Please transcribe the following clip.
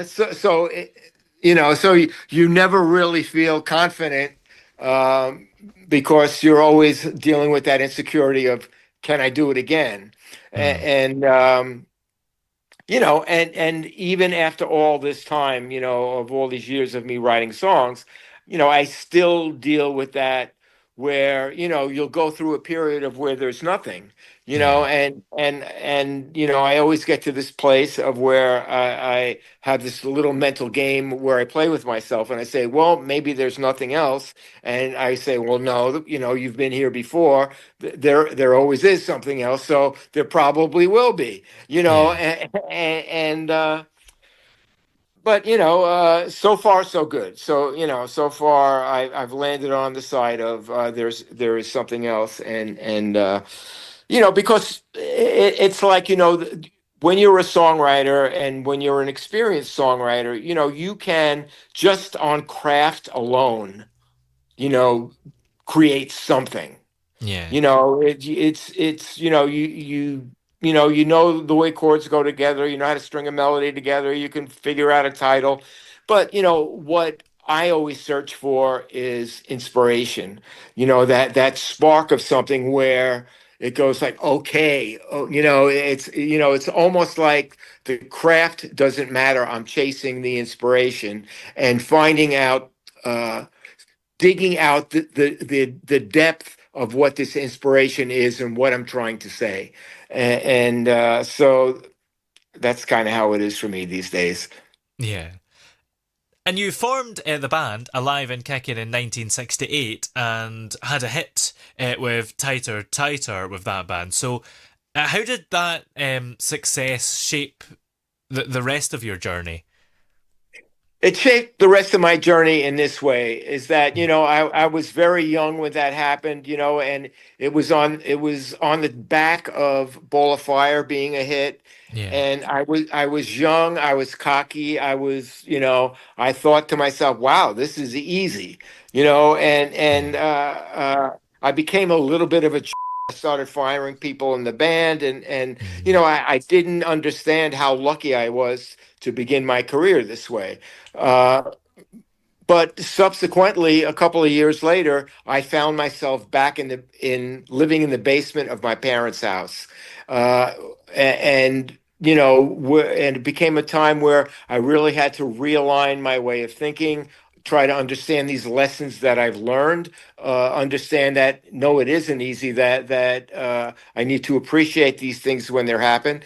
so you never really feel confident, um, because you're always dealing with that insecurity of, can I do it again? Mm. And even after all this time, of all these years of me writing songs, I still deal with that, where, you'll go through a period of where there's nothing, Yeah. I always get to this place of where I have this little mental game where I play with myself and I say, well, maybe there's nothing else. And I say, well, no, you've been here before. There always is something else. So there probably will be, Yeah. but so far so good. So so far I've landed on the side of, there is something else, because it's like, when you're a songwriter and when you're an experienced songwriter, you can, just on craft alone, you know create something. Yeah. It's the way chords go together. You know how to string a melody together. You can figure out a title, but what I always search for is inspiration. That spark of something where it goes like, okay, oh, it's almost like the craft doesn't matter. I'm chasing the inspiration and finding out. Digging out the depth of what this inspiration is and what I'm trying to say. So that's kind of how it is for me these days. Yeah. And you formed the band Alive and Kicking in 1968 and had a hit with Tighter Tighter with that band. So, how did that success shape the rest of your journey? It shaped the rest of my journey in this way, is that, I was very young when that happened, and it was on the back of Ball of Fire being a hit. Yeah. And I was young, I was cocky, I thought to myself, wow, this is easy, and Yeah. I became a little bit of a I started firing people in the band, and Mm. I didn't understand how lucky I was to begin my career this way. Uh, but subsequently, a couple of years later, I found myself back in living in the basement of my parents' house, uh, and and it became a time where I really had to realign my way of thinking, try to understand these lessons that I've learned, understand that no, it isn't easy. That I need to appreciate these things when they happen.